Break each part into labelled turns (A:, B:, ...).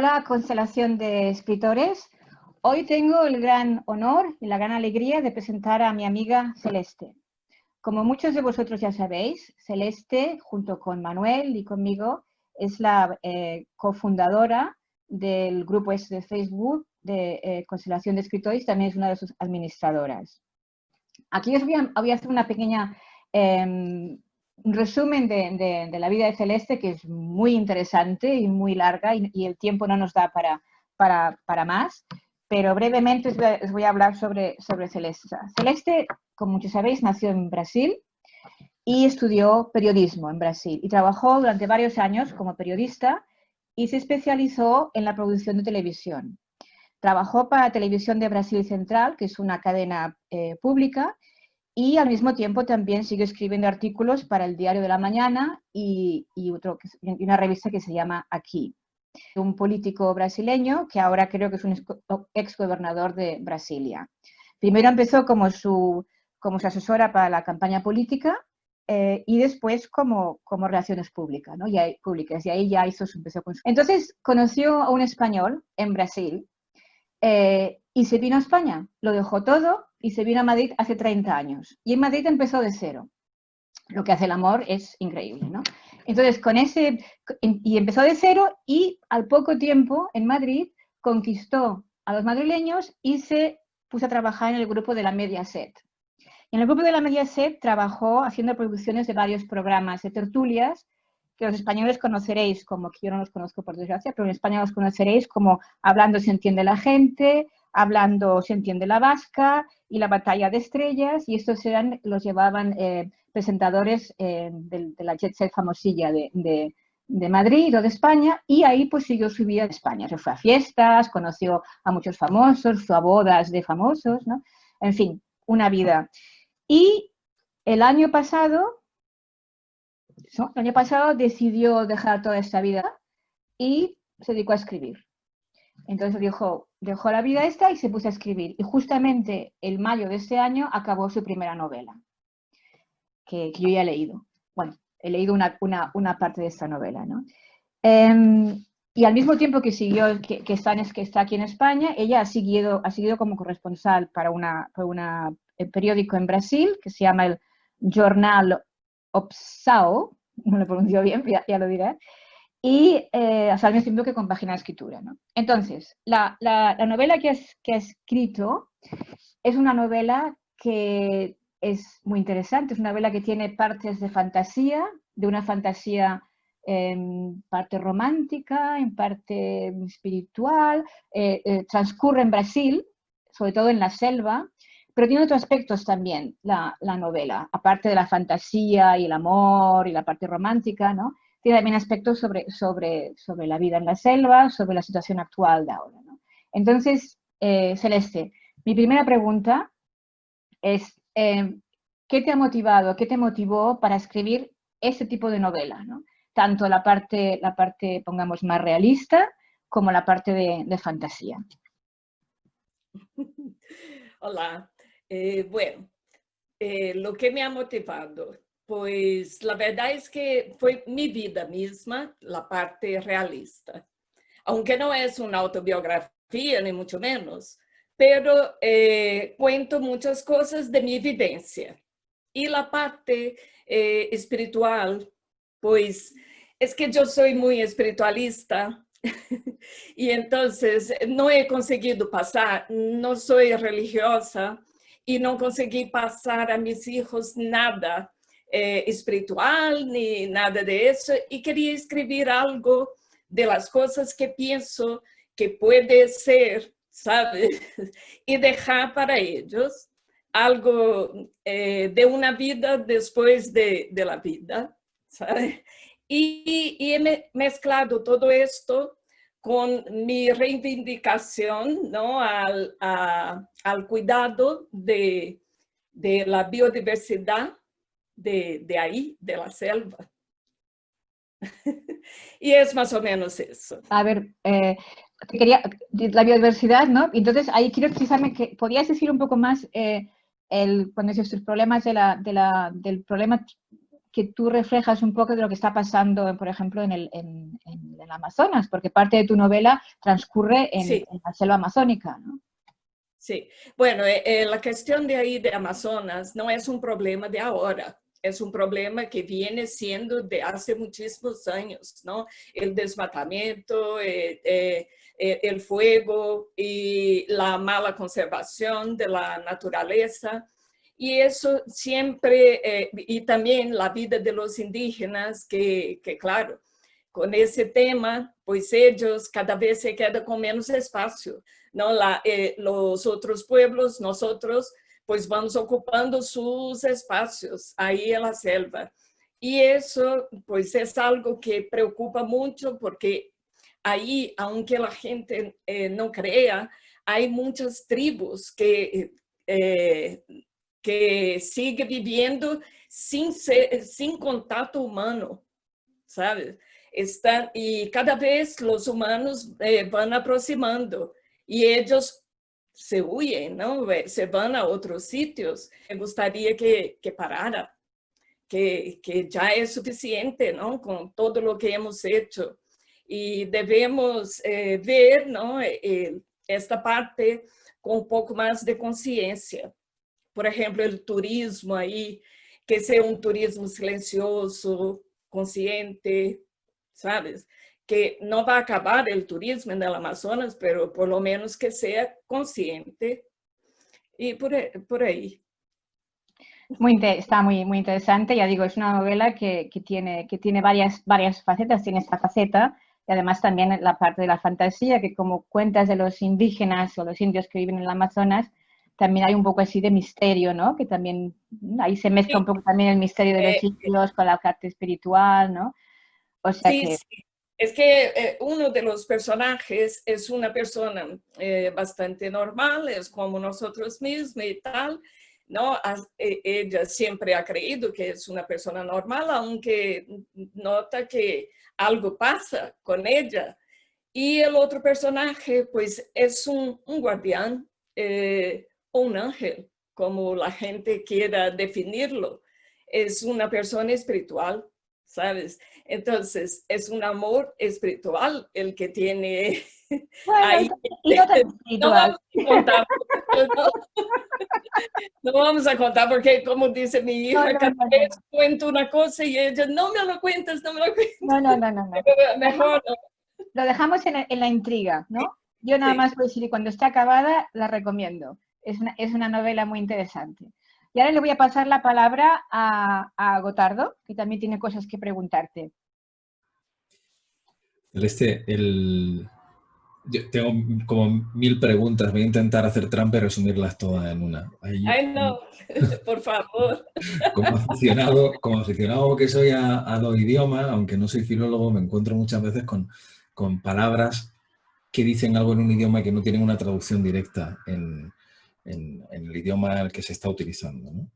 A: Hola, constelación de escritores. Hoy tengo el gran honor y la gran alegría de presentar a mi amiga Celeste. Como muchos de vosotros ya sabéis, Celeste, junto con Manuel y conmigo, es la cofundadora del grupo de Facebook de Constelación de Escritores, también es una de sus administradoras. Aquí os voy a hacer una pequeña resumen de la vida de Celeste, que es muy interesante y muy larga y el tiempo no nos da para más, pero brevemente os voy a hablar sobre Celeste. Celeste, como muchos sabéis, nació en Brasil y estudió periodismo en Brasil y trabajó durante varios años como periodista y se especializó en la producción de televisión. Trabajó para Televisión de Brasil Central, que es una cadena pública, y al mismo tiempo también siguió escribiendo artículos para el Diario de la Mañana y una revista que se llama Aquí. Un político brasileño que ahora creo que es un ex gobernador de Brasilia. Primero empezó como su asesora para la campaña política y después como relaciones públicas, ¿no? Y ahí ya empezó con su... Entonces conoció a un español en Brasil y se vino a España, lo dejó todo y se vino a Madrid hace 30 años. Y en Madrid empezó de cero. Lo que hace el amor es increíble, ¿no? Entonces, empezó de cero y al poco tiempo en Madrid conquistó a los madrileños y se puso a trabajar en el grupo de la Mediaset. En el grupo de la Mediaset trabajó haciendo producciones de varios programas de tertulias que los españoles conoceréis como, que yo no los conozco por desgracia, pero en España los conoceréis como Hablando se entiende la gente, Hablando se entiende la vasca y La batalla de estrellas, y estos los llevaban presentadores de la jet set famosilla de Madrid o de España, y ahí pues siguió su vida en España. Se fue a fiestas, conoció a muchos famosos, fue a bodas de famosos, ¿no? En fin, una vida. Y el año pasado decidió dejar toda esta vida y se dedicó a escribir. Entonces dejó la vida esta y se puso a escribir. Y justamente en mayo de este año acabó su primera novela, que yo ya he leído. Bueno, he leído una parte de esta novela, ¿no? Y al mismo tiempo que está aquí en España, ella ha seguido como corresponsal para un periódico en Brasil que se llama el Jornal Opsao, no lo pronuncio bien, ya lo diré, y al mismo tiempo que compagina la escritura, ¿no? Entonces, la novela que ha escrito es una novela que es muy interesante, es una novela que tiene partes de fantasía, de una fantasía en parte romántica, en parte espiritual, transcurre en Brasil, sobre todo en la selva, pero tiene otros aspectos también la novela, aparte de la fantasía y el amor y la parte romántica, ¿no? Tiene también aspectos sobre la vida en la selva, sobre la situación actual de ahora, ¿no? Entonces, Celeste, mi primera pregunta es, ¿qué te ha motivado, qué te motivó para escribir este tipo de novela, ¿no? Tanto la parte, pongamos, más realista como la parte de fantasía.
B: Hola. Bueno, lo que me ha motivado, pues la verdad es que fue mi vida misma, la parte realista. Aunque no es una autobiografía, ni mucho menos, pero cuento muchas cosas de mi vivencia. Y la parte espiritual, pues es que yo soy muy espiritualista y entonces no he conseguido pasar, no soy religiosa y no conseguí pasar a mis hijos nada espiritual ni nada de eso, y quería escribir algo de las cosas que pienso que puede ser, ¿sabes? Y dejar para ellos algo de una vida después de la vida, ¿sabes? Y he mezclado todo esto con mi reivindicación, ¿no? al cuidado de la biodiversidad de ahí, de la selva. Y es más o menos eso.
A: A ver, la biodiversidad, ¿no? Entonces ahí quiero precisamente que podías decir un poco más cuando dices tus problemas del problema que tú reflejas un poco de lo que está pasando, por ejemplo, en el Amazonas, porque parte de tu novela transcurre en
B: Sí.
A: la selva amazónica, ¿no?
B: Sí, bueno, la cuestión de ahí de Amazonas no es un problema de ahora, es un problema que viene siendo de hace muchísimos años, ¿no? El desmatamiento, el fuego y la mala conservación de la naturaleza. Y eso siempre, y también la vida de los indígenas, que claro, con ese tema, pues ellos cada vez se quedan con menos espacio, ¿no? Los otros pueblos, nosotros, pues vamos ocupando sus espacios ahí en la selva. Y eso, pues es algo que preocupa mucho porque ahí, aunque la gente no crea, hay muchas tribus que siguen viviendo sin contacto humano, ¿sabes? Y cada vez los humanos van aproximando y ellos se huyen, ¿no? Se van a otros sitios. Me gustaría que parara, que ya es suficiente, ¿no? Con todo lo que hemos hecho. Y debemos ver, ¿no? Esta parte con un poco más de conciencia. Por ejemplo, el turismo ahí, que sea un turismo silencioso, consciente, ¿sabes? Que no va a acabar el turismo en el Amazonas, pero por lo menos que sea consciente. Y por ahí.
A: Está muy interesante, ya digo, es una novela que tiene varias facetas, tiene esta faceta y además también la parte de la fantasía, que como cuentas de los indígenas o los indios que viven en el Amazonas, también hay un poco así de misterio, ¿no? Que también ahí se mezcla un
B: Sí,
A: poco también el misterio de los indios con la parte espiritual, ¿no? O sea
B: sí,
A: que...
B: sí. Es que uno de los personajes es una persona bastante normal, es como nosotros mismos y tal, ¿no? Ella siempre ha creído que es una persona normal, aunque nota que algo pasa con ella. Y el otro personaje, pues, es un guardián o un ángel, como la gente quiera definirlo. Es una persona espiritual, ¿sabes? Entonces, es un amor espiritual el que tiene
A: Bueno,
B: ahí.
A: y no tan
B: No
A: espiritual.
B: vamos a contar, no, no vamos a contar porque, como dice mi
A: No,
B: hija,
A: no,
B: cada
A: no, no,
B: vez
A: no.
B: cuento una cosa y ella, no me lo cuentes, no me lo cuentes.
A: No, no, no, no, no.
B: Mejor no.
A: Lo dejamos en la intriga, ¿no? Yo nada
B: Sí.
A: más voy a decir, y cuando esté acabada, la recomiendo. Es una novela muy interesante. Y ahora le voy a pasar la palabra a Gotardo, que también tiene cosas que preguntarte.
C: Yo tengo como 1000 preguntas, voy a intentar hacer trampa y resumirlas todas en una.
B: Ay, no, por favor.
C: Como aficionado que soy a los idiomas, aunque no soy filólogo, me encuentro muchas veces con palabras que dicen algo en un idioma y que no tienen una traducción directa en el idioma al que se está utilizando, ¿no?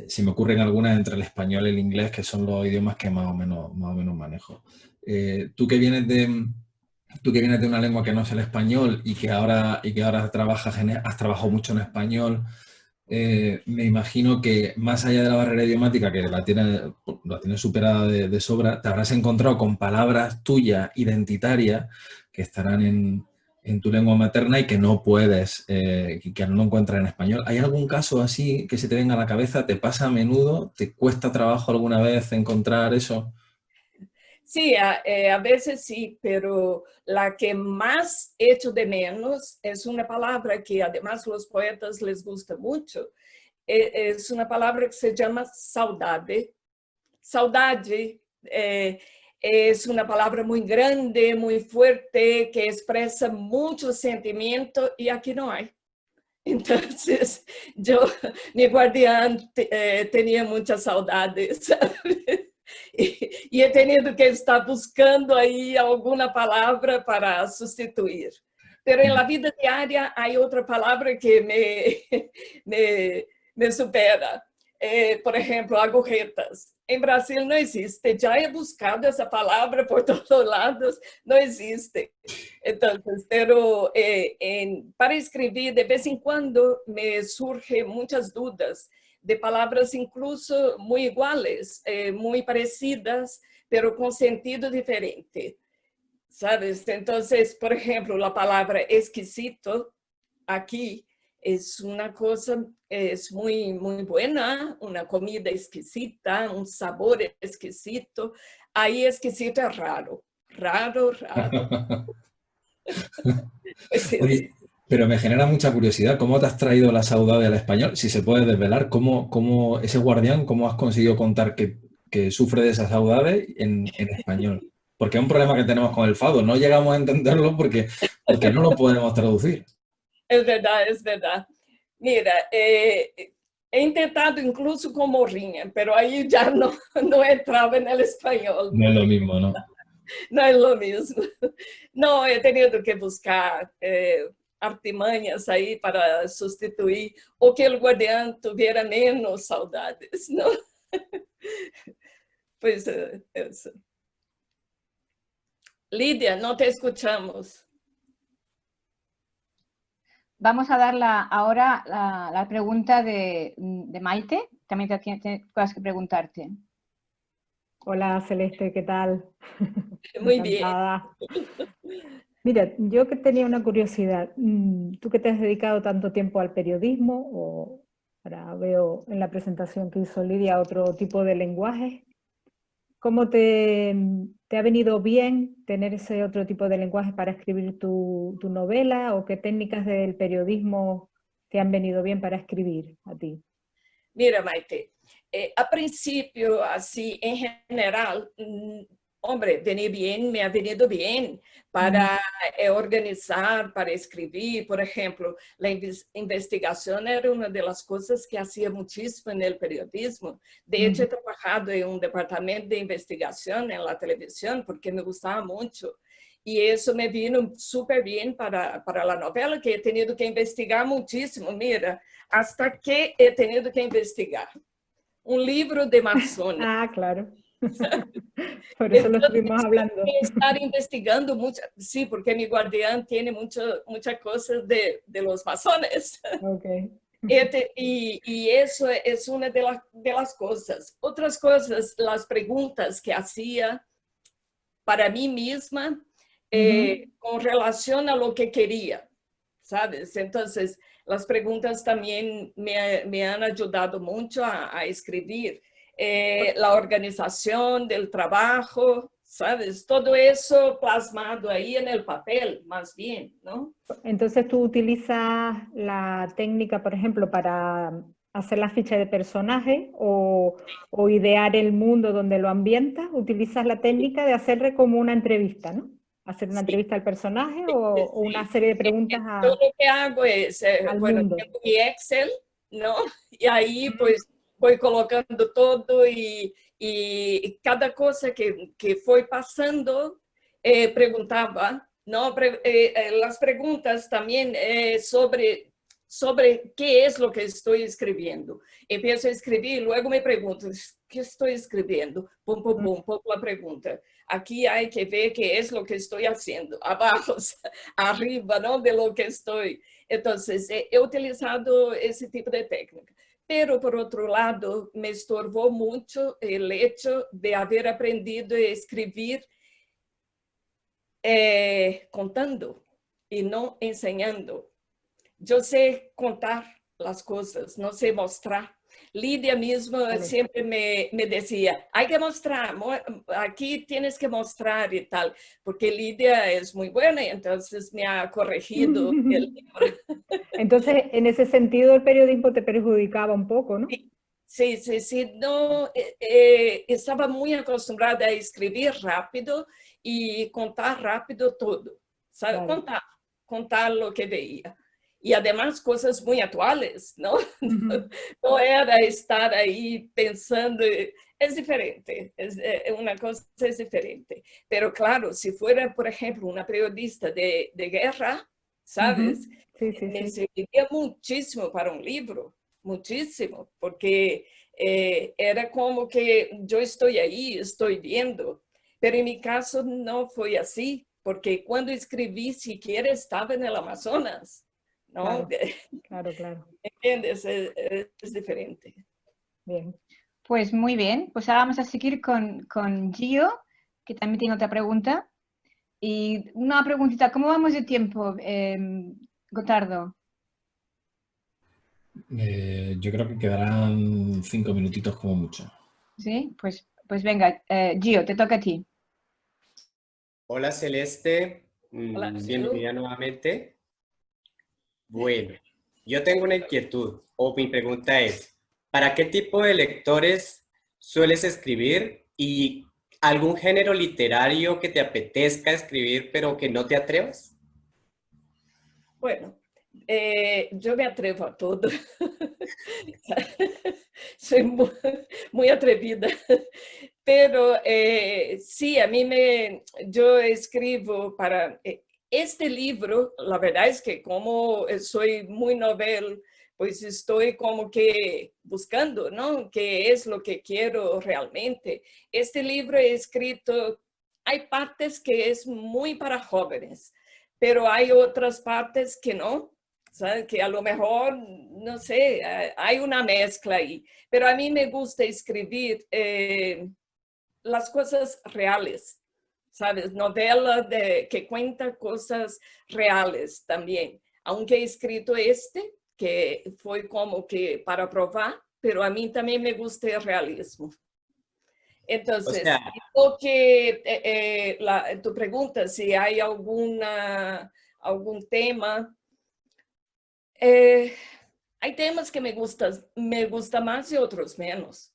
C: Se me ocurren algunas entre el español y el inglés, que son los idiomas que más o menos manejo. Tú que vienes de una lengua que no es el español y que ahora has trabajado mucho en español, me imagino que más allá de la barrera idiomática, que la tienes superada de sobra, te habrás encontrado con palabras tuyas identitarias que estarán en tu lengua materna y que no puedes, que no encuentras en español. ¿Hay algún caso así que se te venga a la cabeza? ¿Te pasa a menudo? ¿Te cuesta trabajo alguna vez encontrar eso?
B: Sí, a veces sí, pero la que más echo de menos es una palabra que además los poetas les gusta mucho. Es una palabra que se llama saudade. Saudade es una palabra muy grande, muy fuerte, que expresa mucho sentimiento y aquí no hay. Entonces, mi guardián tenía muchas saudades, ¿sabes? Y he tenido que estar buscando ahí alguna palabra para sustituir. Pero en la vida diaria hay otra palabra que me supera. Por ejemplo, agujetas. En Brasil no existe. Ya he buscado esa palabra por todos lados. No existe. Entonces, pero para escribir, de vez en cuando me surgen muchas dudas de palabras incluso muy iguales, muy parecidas, pero con sentido diferente, ¿sabes? Entonces, por ejemplo, la palabra exquisito aquí es una cosa, es muy, muy buena, una comida exquisita, un sabor exquisito. Ahí exquisito es raro, raro, raro. Pues es.
C: Oye, pero me genera mucha curiosidad, ¿cómo te has traído la saudade al español? Si se puede desvelar, ¿cómo ese guardián, cómo has conseguido contar que sufre de esa saudade en español? Porque es un problema que tenemos con el fado, no llegamos a entenderlo porque no lo podemos traducir.
B: Es verdad, es verdad. Mira, he intentado incluso con morrinha, pero ahí ya no entraba en el español.
C: No es lo mismo, ¿no?
B: No es lo mismo. No, he tenido que buscar artimanhas ahí para sustituir, o que el guardián tuviera menos saudades, ¿no? Pues eso. Lidia, no te escuchamos.
A: Vamos a dar ahora la pregunta de Maite. También tienes cosas que preguntarte.
D: Hola Celeste, ¿qué tal?
B: Muy
D: Encantada.
B: bien.
D: Mira, yo que tenía una curiosidad. Tú que te has dedicado tanto tiempo al periodismo, o ahora veo en la presentación que hizo Lidia otro tipo de lenguaje, ¿cómo te ha venido bien tener ese otro tipo de lenguaje para escribir tu novela? ¿O qué técnicas del periodismo te han venido bien para escribir a ti?
B: Mira, Maite, a principio, así, en general, hombre, me ha venido bien para organizar, para escribir. Por ejemplo, la investigación era una de las cosas que hacía muchísimo en el periodismo. De hecho, he trabajado en un departamento de investigación en la televisión porque me gustaba mucho. Y eso me vino súper bien para la novela, que he tenido que investigar muchísimo. Mira, hasta que he tenido que investigar un libro de masones.
D: Ah, claro. Por eso lo estuvimos hablando.
B: Estar investigando mucho, sí, porque mi guardián tiene muchas cosas de los masones.
D: Okay.
B: Y eso es una de las cosas. Otras cosas, las preguntas que hacía para mí misma con relación a lo que quería, ¿sabes? Entonces, las preguntas también me han ayudado mucho a escribir. La organización del trabajo, ¿sabes? Todo eso plasmado ahí en el papel, más bien, ¿no?
D: Entonces tú utilizas la técnica, por ejemplo, para hacer la ficha de personaje o idear el mundo donde lo ambientas, utilizas la técnica de hacerle como una entrevista, ¿no? Hacer una entrevista al personaje o una serie de preguntas
B: Yo lo que hago es, bueno,
D: mundo.
B: tengo mi Excel, ¿no? Y ahí pues voy colocando todo y cada cosa que fue pasando, preguntaba, ¿no? Las preguntas también sobre qué es lo que estoy escribiendo. Empiezo a escribir, luego me pregunto, ¿qué estoy escribiendo? Pum, pum, pum, pum, la pregunta. Aquí hay que ver qué es lo que estoy haciendo, abajo, arriba, ¿no? De lo que estoy. Entonces, he utilizado ese tipo de técnica. Pero, por otro lado, me estorbó mucho el hecho de haber aprendido a escribir contando y no enseñando. Yo sé contar las cosas, no sé mostrar. Lidia mismo siempre me decía, hay que mostrar, aquí tienes que mostrar y tal, porque Lidia es muy buena y entonces me ha corregido el libro.
D: Entonces, en ese sentido, el periodismo te perjudicaba un poco, ¿no?
B: Sí. No, estaba muy acostumbrada a escribir rápido y contar rápido todo, ¿sabe?
D: Claro.
B: Contar lo que veía. Y además cosas muy actuales, ¿no? No era estar ahí pensando, es diferente, una cosa es diferente. Pero claro, si fuera, por ejemplo, una periodista de guerra, ¿sabes?
D: Sí.
B: Me serviría muchísimo para un libro, muchísimo, porque era como que yo estoy ahí, estoy viendo. Pero en mi caso no fue así, porque cuando escribí siquiera estaba en el Amazonas. ¿No?
D: Claro.
B: ¿Entiendes? Es diferente.
D: Bien.
A: Pues muy bien, pues ahora vamos a seguir con Gio, que también tiene otra pregunta. Y una preguntita, ¿cómo vamos de tiempo, Gotardo?
C: Yo creo que quedarán 5 minutitos como mucho.
A: Sí, pues venga, Gio, te toca a ti.
E: Hola Celeste,
B: Hola,
E: bienvenida nuevamente. Bueno, yo tengo una inquietud, o mi pregunta es, ¿para qué tipo de lectores sueles escribir y algún género literario que te apetezca escribir pero que no te atrevas?
B: Bueno, yo me atrevo a todo. Soy muy atrevida. Pero sí, yo escribo para este libro. La verdad es que como soy muy novel, pues estoy como que buscando, ¿no? ¿Qué es lo que quiero realmente? Este libro he escrito, hay partes que es muy para jóvenes, pero hay otras partes que no, ¿sabes? Que a lo mejor, no sé, hay una mezcla ahí. Pero a mí me gusta escribir las cosas reales, ¿sabes? Novela que cuenta cosas reales también. Aunque he escrito que fue como que para probar, pero a mí también me gusta el realismo.
E: O
B: Entonces,
E: sea,
B: tu pregunta, si hay algún tema, hay temas que me gusta más y otros menos.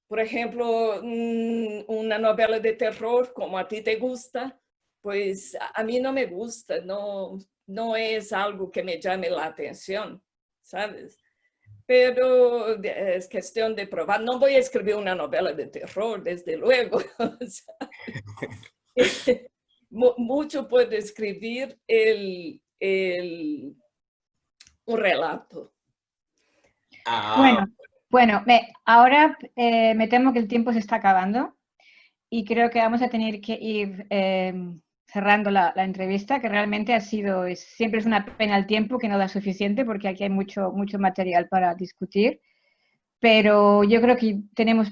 B: Por ejemplo, una novela de terror, como a ti te gusta, pues a mí no me gusta, no es algo que me llame la atención, ¿sabes? Pero es cuestión de probar. No voy a escribir una novela de terror, desde luego. O sea, mucho puede escribir un relato.
A: Bueno, ahora me temo que el tiempo se está acabando y creo que vamos a tener que ir cerrando la entrevista, que realmente siempre es una pena el tiempo que no da suficiente porque aquí hay mucho material para discutir, pero yo creo que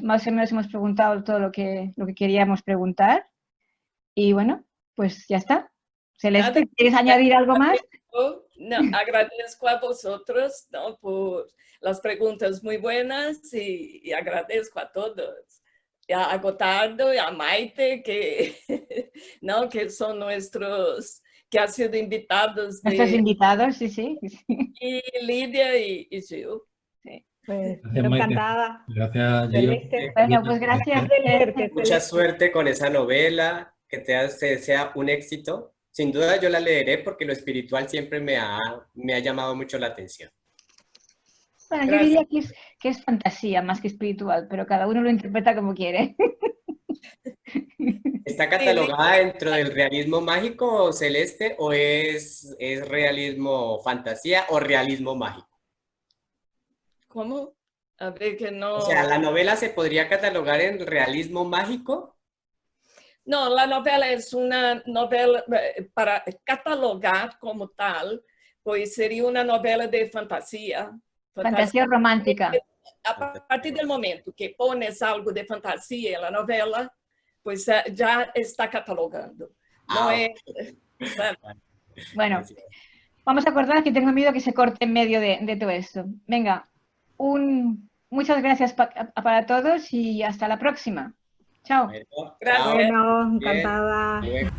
A: más o menos hemos preguntado todo lo que queríamos preguntar y bueno, pues ya está. Celeste, ¿quieres añadir algo más?
B: No, agradezco a vosotros, ¿no? Por las preguntas muy buenas y agradezco a todos. A Gotardo y a Maite, ¿no? Que son que han sido invitados.
A: Nuestros invitados, sí.
B: Y Lidia y Gil.
A: Sí.
D: Pues
C: Gracias, Maite.
D: encantada.
C: Gracias, Gio.
D: Celeste.
A: Bueno, pues gracias.
E: mucha suerte con esa novela, que sea un éxito. Sin duda yo la leeré porque lo espiritual siempre me ha llamado mucho la atención.
A: Bueno, yo diría que es fantasía más que espiritual, pero cada uno lo interpreta como quiere.
E: ¿Está catalogada dentro del realismo mágico, Celeste, o es realismo fantasía o realismo mágico?
B: ¿Cómo? A ver que no...
E: O sea, ¿la novela se podría catalogar en realismo mágico?
B: No, la novela es una novela, para catalogar como tal, pues sería una novela de fantasía.
A: Fantasía romántica.
B: A partir del momento que pones algo de fantasía en la novela, pues ya está catalogando. No es...
A: Bueno, vamos a acordar que tengo miedo que se corte en medio de todo esto. Venga, muchas gracias para todos y hasta la próxima. Chao.
B: Gracias.
D: Bueno, encantada.
E: Bien.